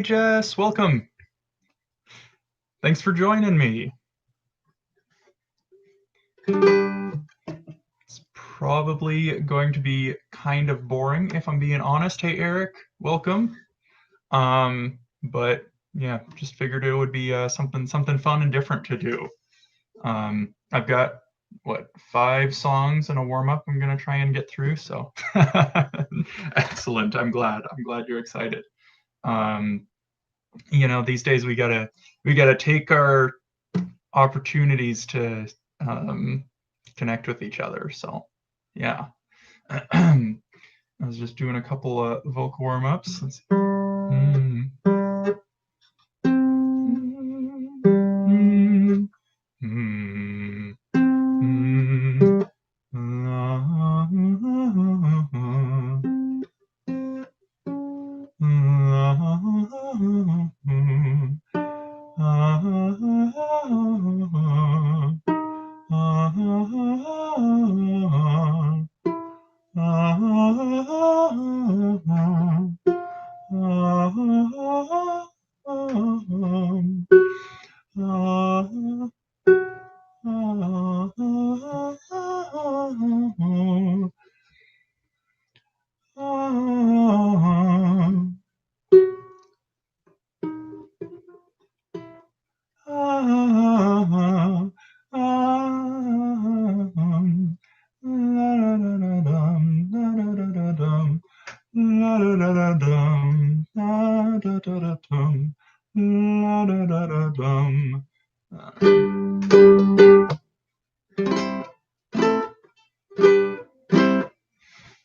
Hey Jess, welcome. Thanks for joining me. It's probably going to be kind of boring if I'm being honest. Hey Eric, welcome. But yeah, just figured it would be something fun and different to do. I've got what 5 songs and a warm up I'm gonna try and get through. So excellent. I'm glad you're excited. These days we gotta take our opportunities to connect with each other. So yeah. I was just doing a couple of vocal warm-ups. Let's see.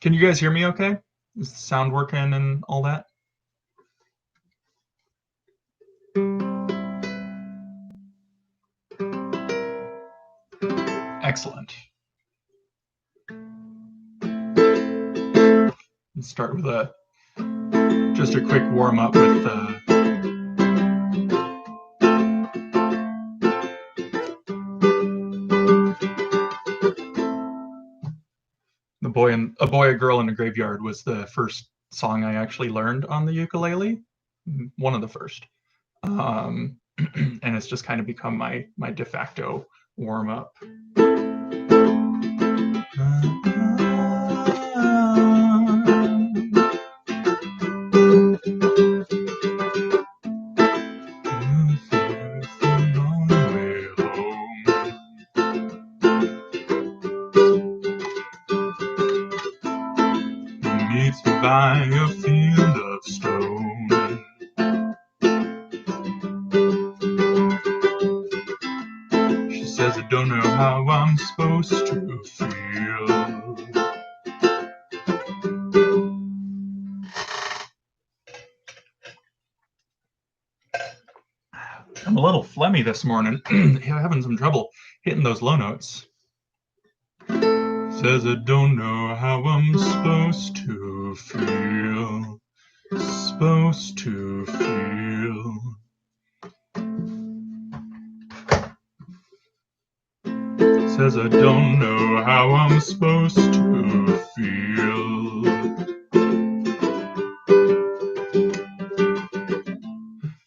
Can you guys hear me okay? Is the sound working and all that? Excellent. Let's start with just a quick warm up with A Boy, a Girl in a Graveyard was the first song I actually learned on the ukulele, one of the first. And it's just kind of become my de facto warm up. Meets me by a field of stone. She says, I don't know how I'm supposed to feel. I'm a little phlegmy this morning. Having some trouble hitting those low notes. Says I don't know how I'm supposed to feel. Supposed to feel. Says I don't know how I'm supposed to feel.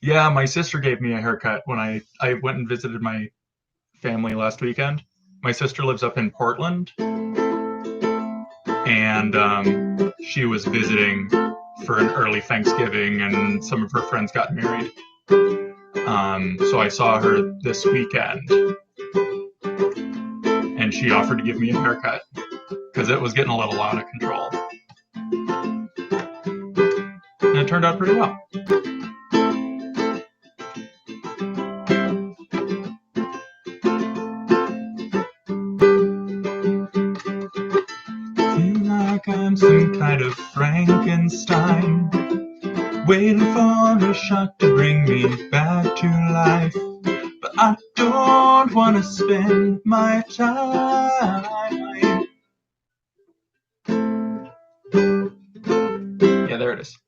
Yeah, my sister gave me a haircut when I went and visited my family last weekend. My sister lives up in Portland, and she was visiting for an early Thanksgiving, and some of her friends got married. So I saw her this weekend, and she offered to give me a haircut because it was getting a little out of control. And it turned out pretty well. Feel like I'm some kind of Frankenstein, waiting for a shot to bring me back to life. But I don't want to spend my time. Yeah, there it is.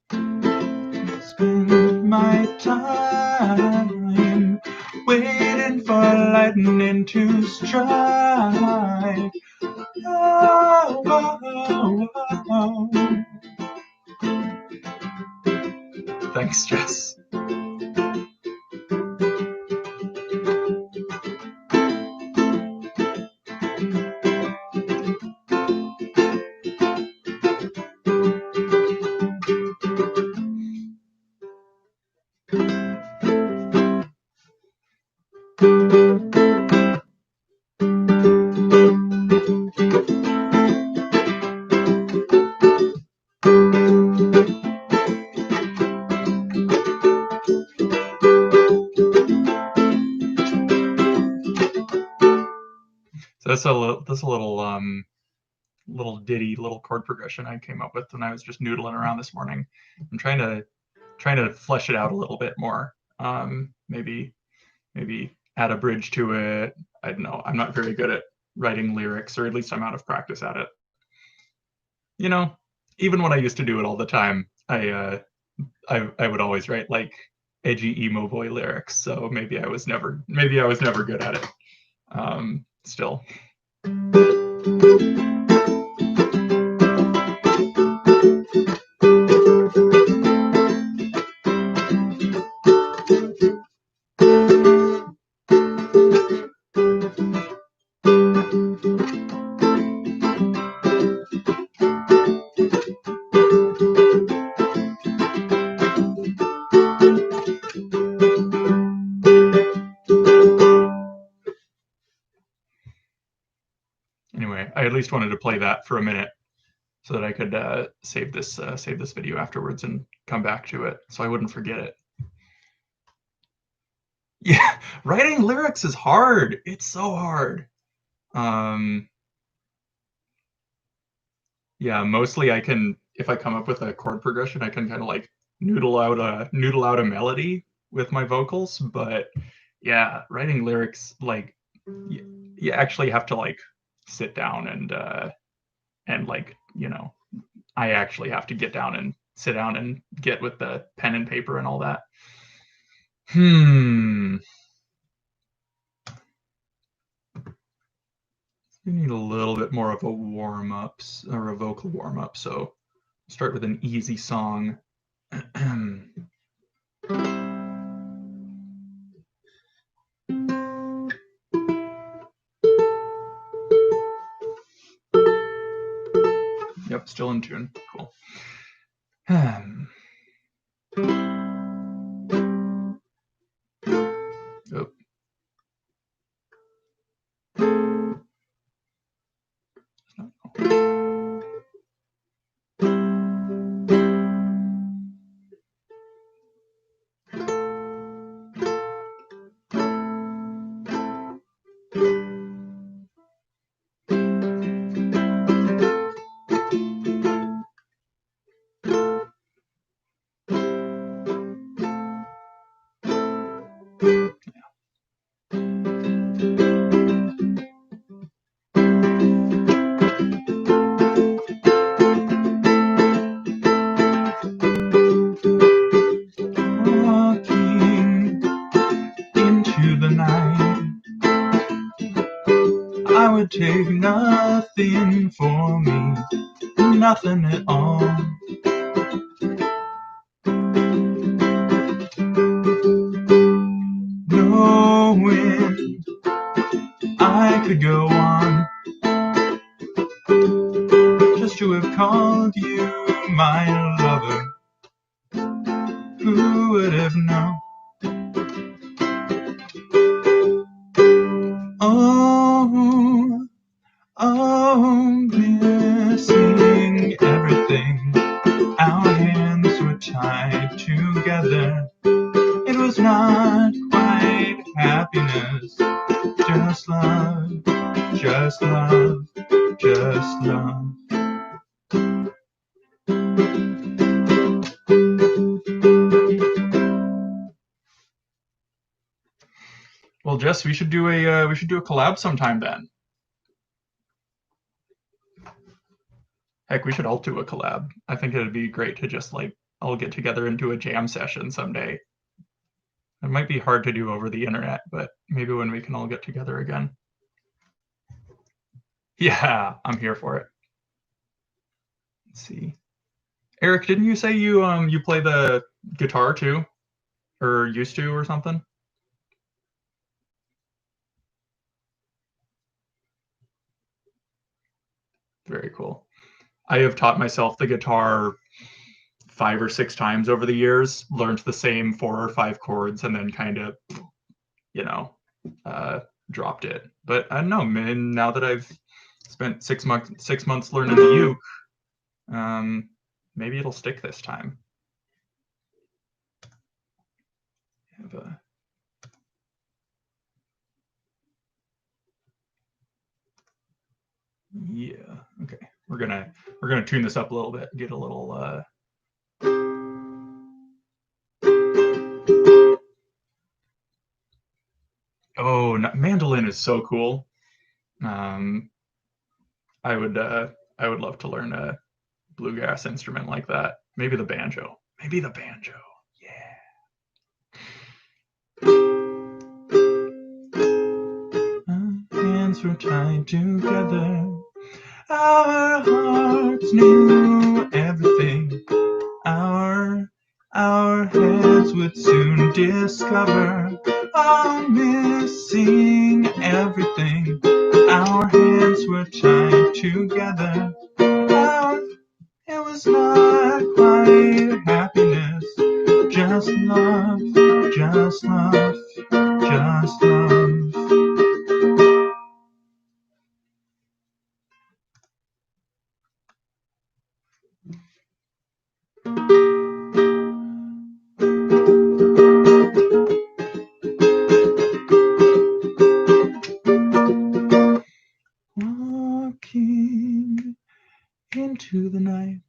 Spend my time waiting for lightning to strike. Oh, oh, oh, oh. Thanks, Jess. That's a little ditty, little chord progression I came up with when I was just noodling around this morning. I'm trying to flesh it out a little bit more. Maybe add a bridge to it. I don't know. I'm not very good at writing lyrics, or at least I'm out of practice at it. You know, even when I used to do it all the time, I would always write like edgy emo boy lyrics. So maybe I was never good at it. Still. Anyway, I at least wanted to play that for a minute so that I could save this video afterwards and come back to it so I wouldn't forget it. Yeah, writing lyrics is hard. It's so hard. Yeah, mostly I can, if I come up with a chord progression, I can kind of like noodle out a melody with my vocals. But yeah, writing lyrics, like you actually have to like sit down and like, you know, I actually have to get down and sit down and get with the pen and paper and all that. You need a little bit more of a warm-up or a vocal warm-up, so start with an easy song. Yep, still in tune. Cool. Oh. Walking into the night, I would take nothing for me, nothing at all. Knowing I could go on, just to have called you my lover. Who would have known? Oh, missing everything. Our hands were tied together. It was not quite happiness, just love, just love, just love. Well, Jess, we should do a collab sometime then. Heck, we should all do a collab. I think it'd be great to just like all get together and do a jam session someday. It might be hard to do over the internet, but maybe when we can all get together again. Yeah, I'm here for it. Let's see. Eric, didn't you say you play the guitar too? Or used to or something? Very cool. I have taught myself the guitar 5 or 6 times over the years, learned the same 4 or 5 chords, and then kind of, you know, dropped it. But I don't know, man, now that I've spent 6 months learning the uke, maybe it'll stick this time. Have a Yeah. Okay. We're gonna tune this up a little bit. Get a little. Oh, mandolin is so cool. I would love to learn a bluegrass instrument like that. Maybe the banjo. Maybe the banjo. Yeah. Our hands were tied together. Our hearts knew everything. Our heads would soon discover all missing everything. Our hands were tied together. It was not quite happiness, just love, just love, just love. Walking into the night.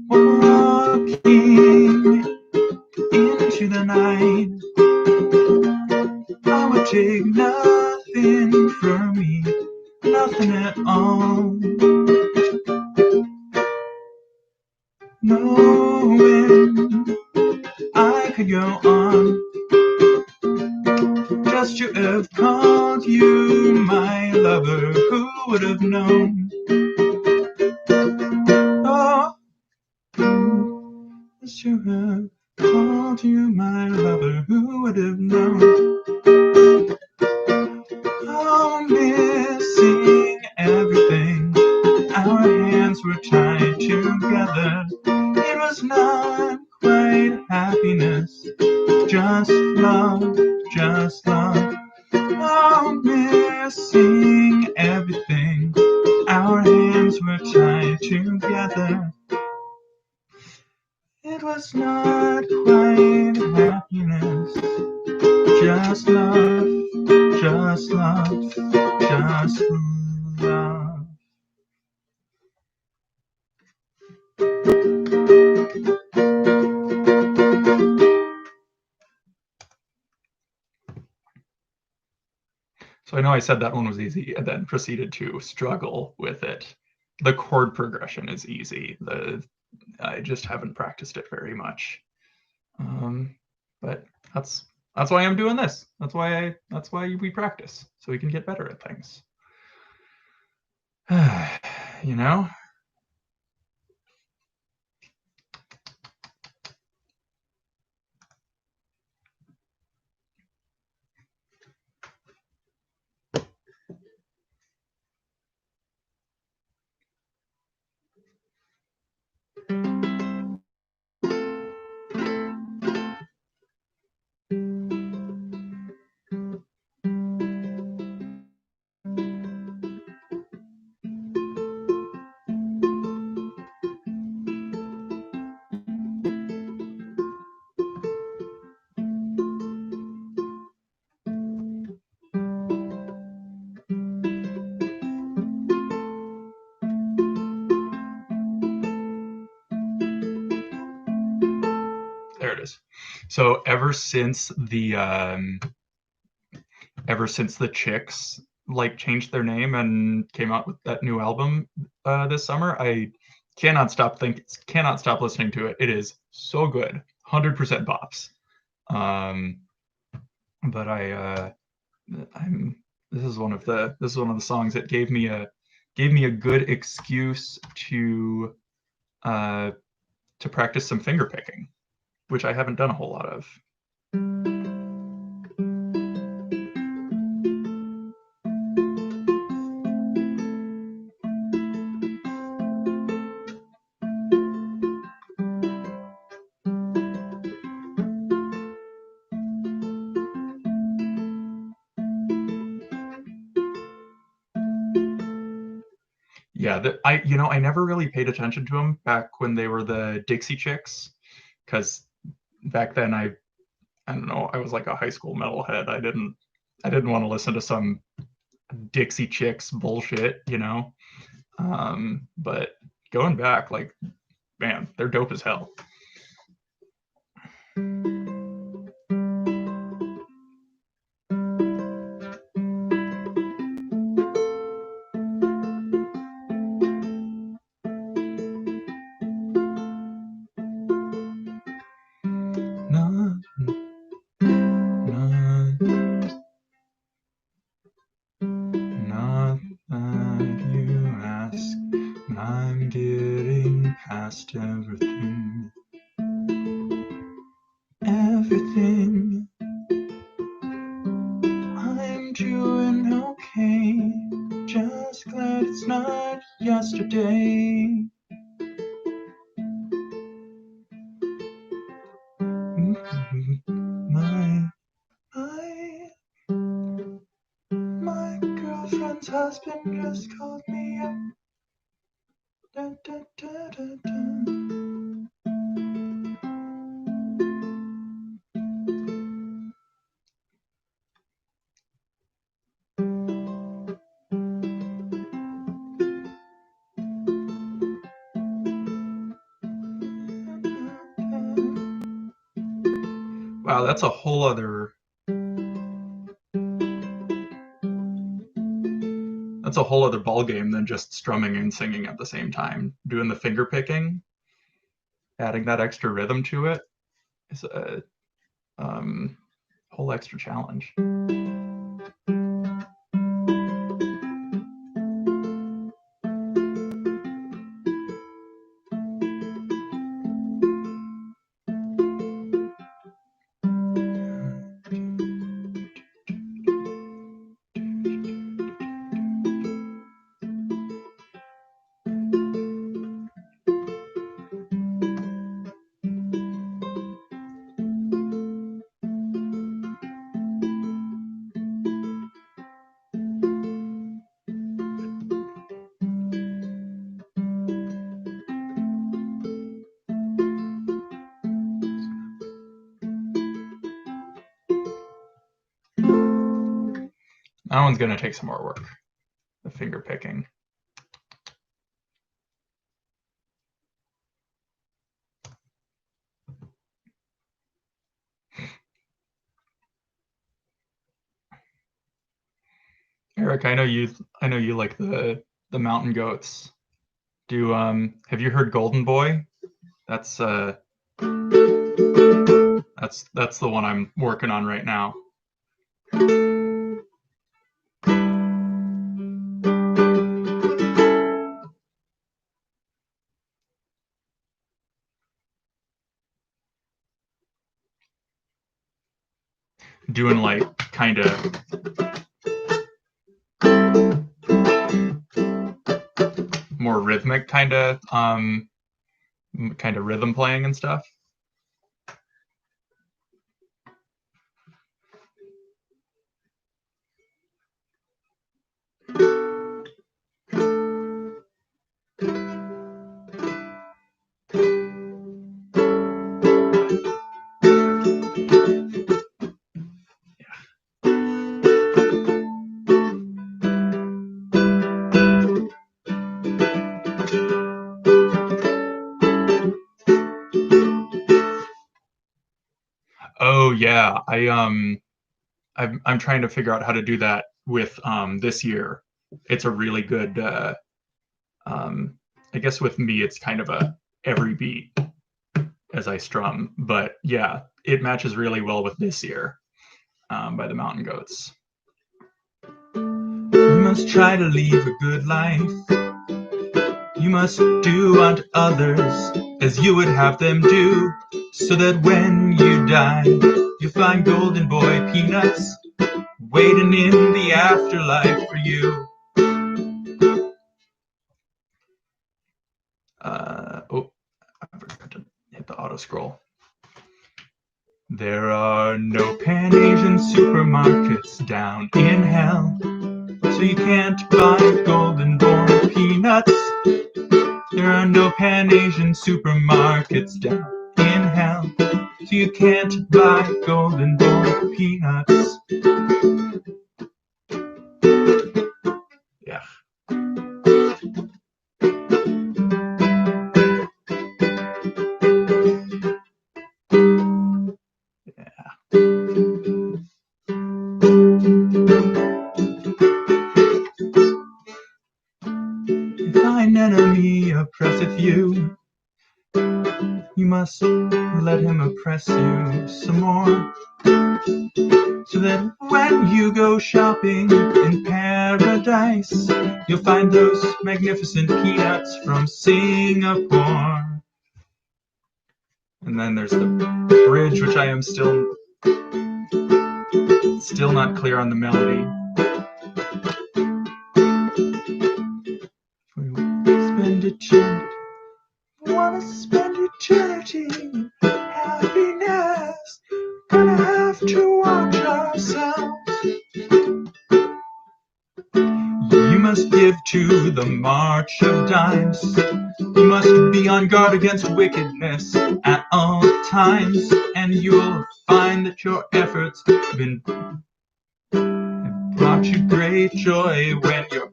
Walking into the night. I would take nothing from me, nothing at all. Knowing I could go on, just to have called you my lover, who would have known? Oh, just to have called you my lover, who would have known? Oh, missing everything, our hands were tied together. It was not quite happiness, just love, just love. Oh, missing everything, our hands were tied together. It was not quite happiness, just love, just love, just love. So I know I said that one was easy and then proceeded to struggle with it. The chord progression is easy. I just haven't practiced it very much. But that's why I'm doing this. That's why we practice, so we can get better at things. You know? There it is. So ever since the Chicks like changed their name and came out with that new album this summer, I cannot stop listening to it. It is so good, 100% bops. But this is one of the songs that gave me a good excuse to practice some finger picking, which I haven't done a whole lot of. Yeah, I never really paid attention to them back when they were the Dixie Chicks, because back then I don't know, I was like a high school metalhead. I didn't want to listen to some Dixie Chicks bullshit. But going back, like, man, they're dope as hell. Not, not that you ask, I'm getting past everything. Everything. I'm doing okay. Just glad it's not yesterday. My girlfriend's husband just called me up. Da, da, da, da, da. Wow, that's a whole other ball game than just strumming and singing at the same time. Doing the finger picking, adding that extra rhythm to it is a whole extra challenge. That one's gonna take some more work. The finger picking. Eric, I know you like the Mountain Goats. Have you heard Golden Boy? That's the one I'm working on right now. Doing like kind of more rhythmic kind of rhythm playing and stuff. Oh yeah, I'm trying to figure out how to do that with this year. It's a really good I guess with me it's kind of a every beat as I strum, but yeah, it matches really well with This Year by the Mountain Goats. You must try to live a good life. You must do unto others as you would have them do, so that when you die, you'll find Golden Boy peanuts waiting in the afterlife for you. I forgot to hit the auto scroll. There are no Pan-Asian supermarkets down in hell, so you can't buy Golden Boy peanuts. peanuts. There are no Pan-Asian supermarkets down in hell, so you can't buy Golden Boy peanuts. Yeah. If thine enemy oppresseth you, you must let him oppress you some more, so that when you go shopping in paradise, you'll find those magnificent peanuts from Singapore. And then there's the bridge, which I am still not clear on the melody. Spend eternity, wanna spend eternity in happiness, gonna have to watch ourselves. You must give to the march of dimes. You must be on guard against wickedness at all times, and you'll find that your efforts have brought you great joy when your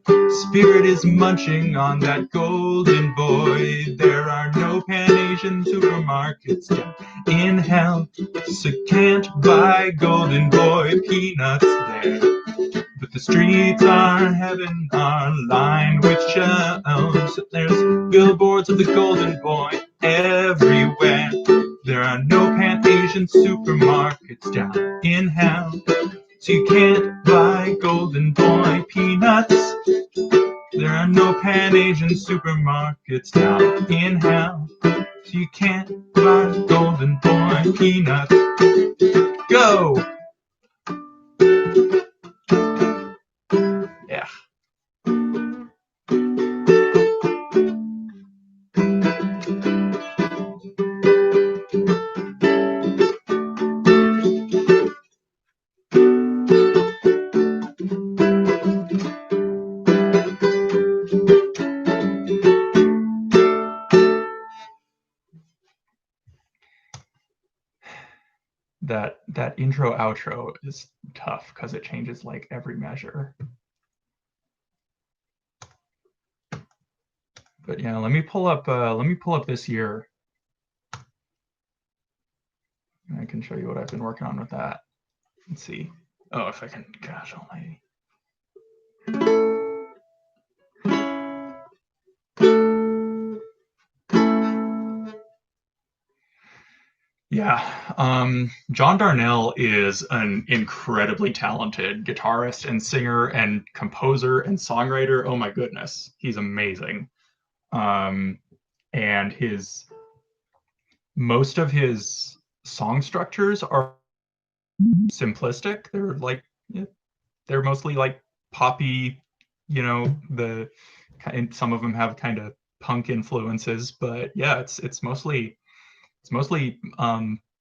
spirit is munching on that Golden Boy. There are no Pan-Asian supermarkets down in hell, so can't buy Golden Boy peanuts there. But the streets are heaven are lined with shelves. There's billboards of the Golden Boy everywhere. There are no Pan-Asian supermarkets down in hell, so you can't buy Golden Boy peanuts. There are no Pan-Asian supermarkets down in hell, so you can't buy Golden Boy peanuts. Go! Yeah. That intro outro is tough because it changes like every measure. But yeah, let me pull up this year. I can show you what I've been working on with that. Let's see. Oh, if I can, gosh almighty. Yeah, John Darnielle is an incredibly talented guitarist and singer and composer and songwriter. Oh my goodness, he's amazing. And most of his song structures are simplistic. They're mostly like poppy, and some of them have kind of punk influences, but yeah, it's mostly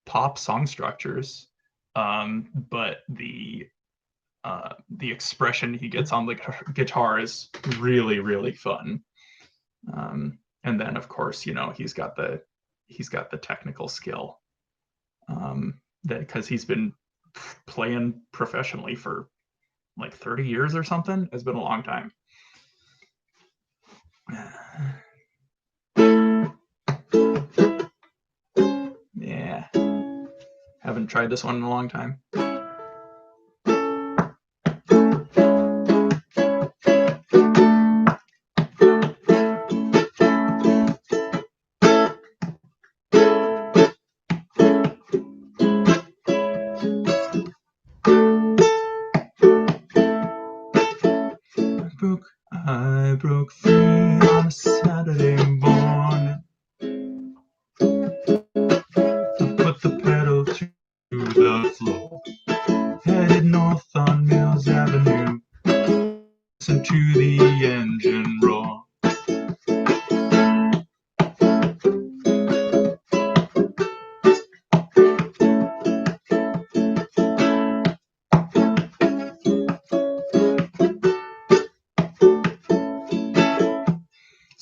pop song structures, but the expression he gets on the guitar is really, really fun. And then of course, he's got the technical skill, that because he's been playing professionally for like 30 years or something. It's been a long time. Yeah, haven't tried this one in a long time. I broke free on a Saturday morning. I put the pedal to the floor, headed north on Mills Avenue. Listen to the engine roar.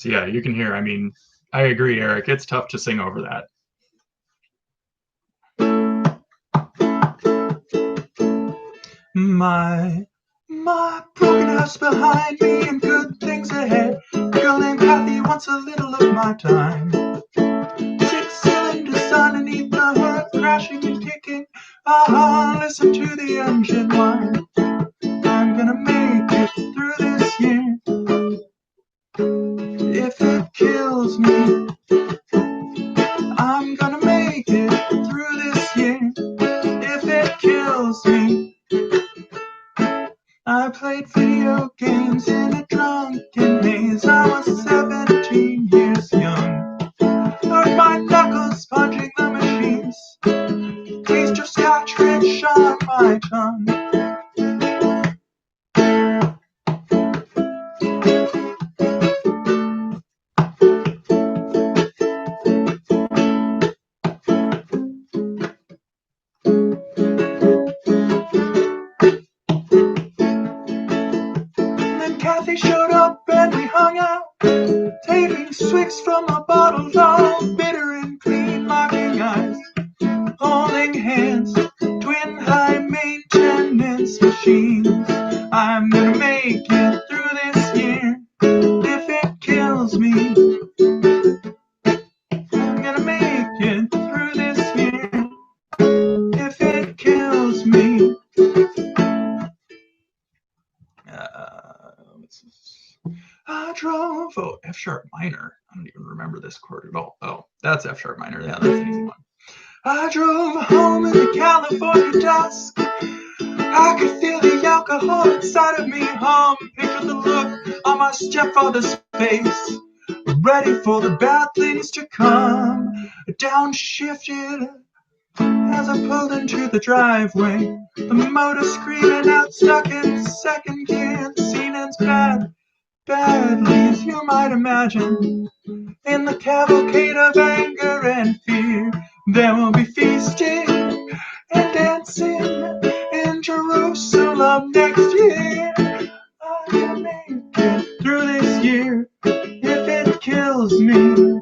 So yeah, you can hear, I mean, I agree, Eric, it's tough to sing over that. My broken house behind me and good things ahead. A girl named Kathy wants a little of my time. 6-cylinder underneath the hood, crashing and kicking. Listen to the engine whine. I'm gonna make it through this year. If it kills me, I'm gonna make it through this year. If it kills me, I played video games in a drunken haze. I was 17 years young. Hurt my knuckles punching the machines. Taste of scotch rich on my tongue. Then Kathy showed up and we hung out, taking swigs from a bottle, all bitter and clean, locking eyes, holding hands, twin high maintenance machines. I'm gonna make it through this year. If it kills me, I'm gonna make it through this year. If it kills me. I drove, F sharp minor. I don't even remember this chord at all. Oh, that's F sharp minor. Yeah, that's an easy one. I drove home in the California dusk. I could feel the alcohol inside of me hum. Picture the look on my stepfather's face, ready for the bad things to come. Downshifted as I pulled into the driveway, the motor screaming out, stuck in second gear. The scene ends badly, as you might imagine. In the cavalcade of anger and fear, there will be feasting and dancing in Jerusalem next year. I'm gonna make it through this year if it kills me.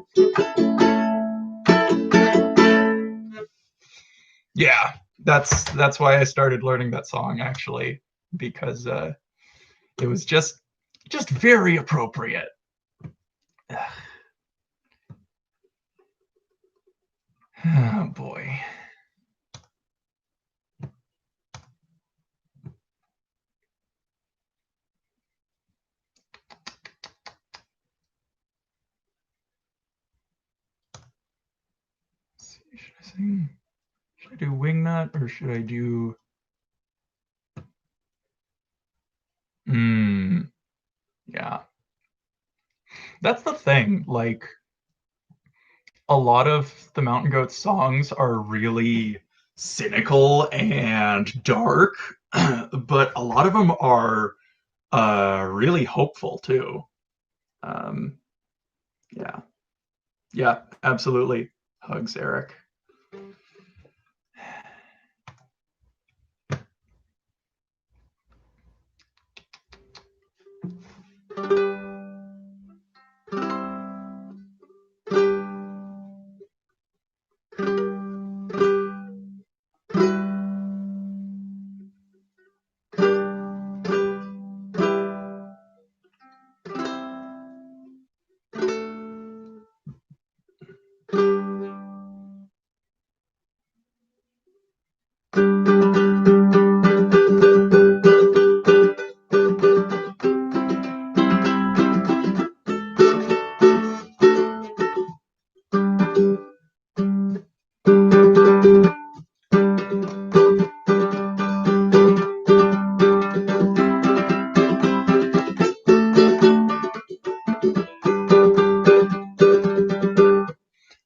Yeah, that's why I started learning that song, actually, because it was just very appropriate. Oh boy. Let's see, should I sing? Should I do Wingnut or should I do? Yeah. That's the thing. Like, a lot of the Mountain Goats songs are really cynical and dark, but a lot of them are really hopeful too. Yeah. Yeah, absolutely. Hugs, Eric.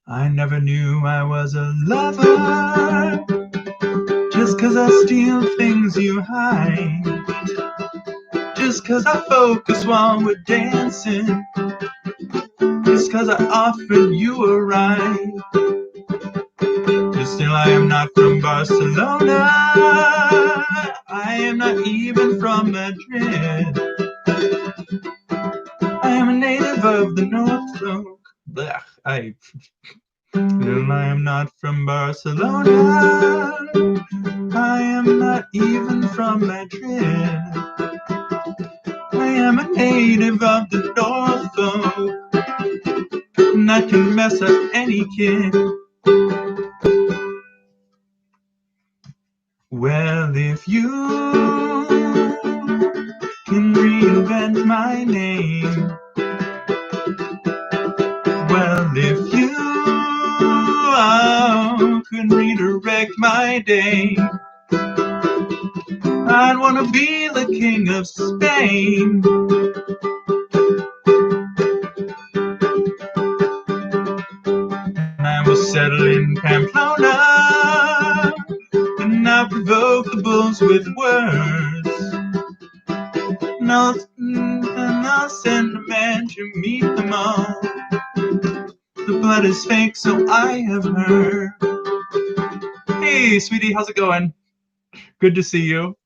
I never knew I was a lover, just 'cause I steal things you hide, just 'cause I focus while we're dancing, just 'cause I offered you a ride. But still I am not from Barcelona, I am not even from Madrid. I am a native native of the North. Blech, I am not from Barcelona. I am not even from Madrid. I am a native of the North, and that can mess up any kid. Well, if you can reinvent my name, well, if you can redirect my day, I'd want to be the king of Spain. And I will settle in Pamplona, and I'll provoke the bulls with words. And I'll send a man to meet them all. The blood is fake, so I have heard. Hey, sweetie, how's it going? Good to see you.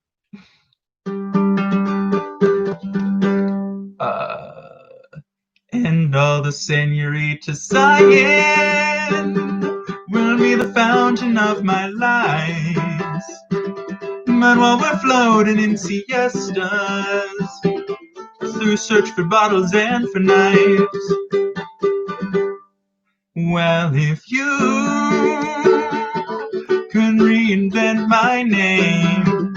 And all the senorita sighing will be the fountain of my lies. But while we're floating in siestas, through search for bottles and for knives, well, if you can reinvent my name,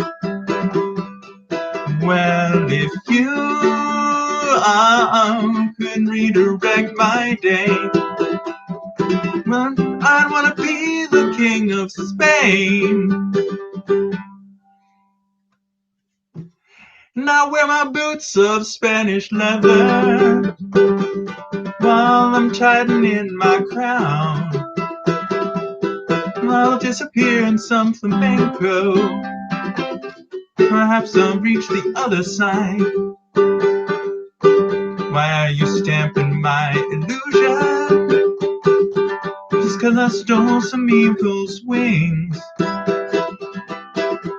well, if you can redirect my day, well, I'd want to be the king of Spain. And I wear my boots of Spanish leather while I'm tightening my crown. I'll disappear in some flamenco. Perhaps I'll reach the other side. Why are you stamping my illusion? Just 'cause I stole some eagle's wings.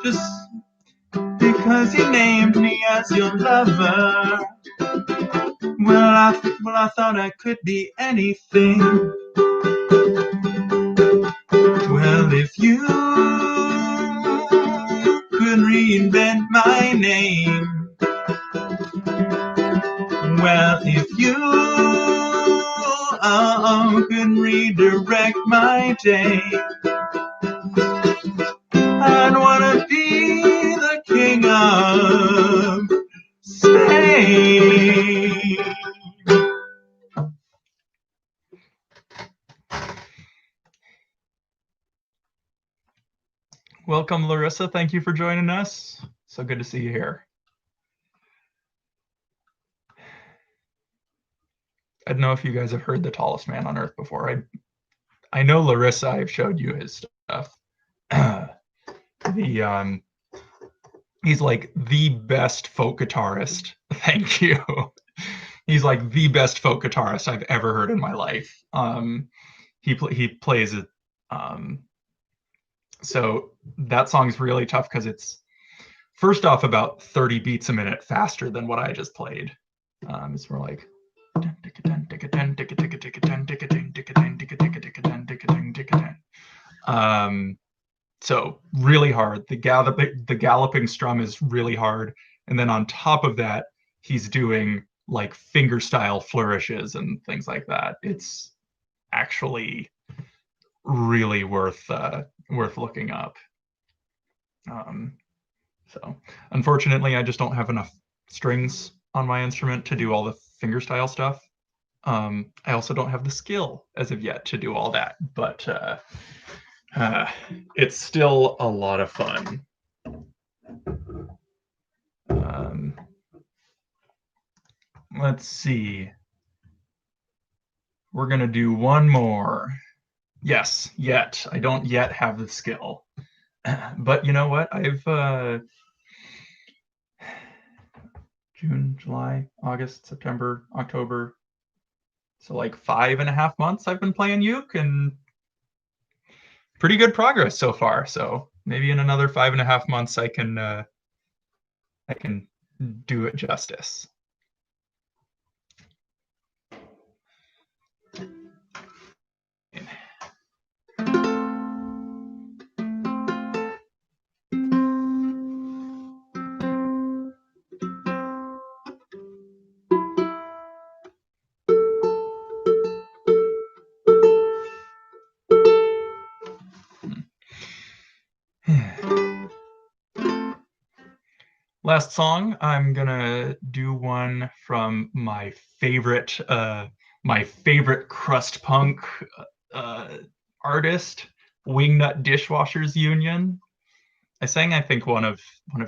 Just because you named me as your lover. Well, I thought I could be anything. Well, if you could reinvent my name, well, if you could redirect my day, I'd want to be the king of Spain. Welcome, Larissa. Thank you for joining us. So good to see you here. I don't know if you guys have heard The Tallest Man on Earth before. I know Larissa, I've showed you his stuff. He's like the best folk guitarist. Thank you. He's like the best folk guitarist I've ever heard in my life. He plays it. So that song's really tough because it's first off about 30 beats a minute faster than what I just played. It's more like so really hard. The galloping strum is really hard, and then on top of that, he's doing like finger style flourishes and things like that. It's actually really worth looking up. So unfortunately, I just don't have enough strings on my instrument to do all the fingerstyle stuff. I also don't have the skill as of yet to do all that, but it's still a lot of fun. Let's see. We're gonna do one more. Yes, yet. I don't yet have the skill. But you know what? I've June, July, August, September, October. So like 5.5 months I've been playing uke, and pretty good progress so far. So maybe in another 5.5 months I can do it justice. Last song, I'm gonna do one from my favorite crust punk artist, Wingnut Dishwashers Union. I sang, I think, one of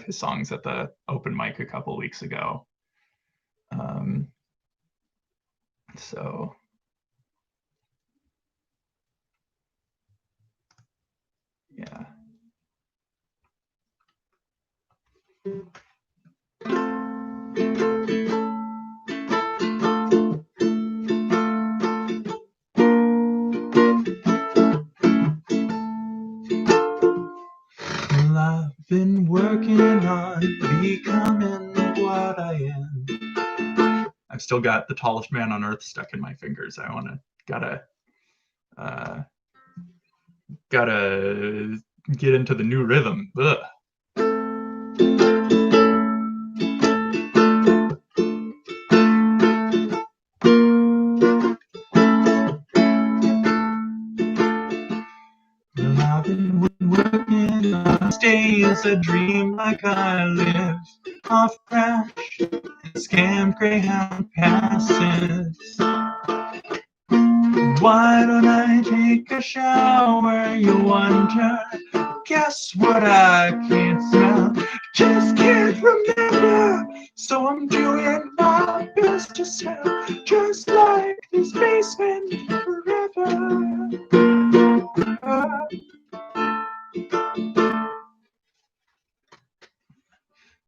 his songs at the open mic a couple weeks ago. So yeah. Well, I've been working on becoming what I am. I've still got The Tallest Man on Earth stuck in my fingers. Gotta get into the new rhythm. Ugh. Well, I've been working on stays a dream like I live off crash and scam Greyhound passes. Why don't I take a shower, you wonder? Guess what I can't smell? Just can't remember. So I'm doing my best to smell just like this basement forever.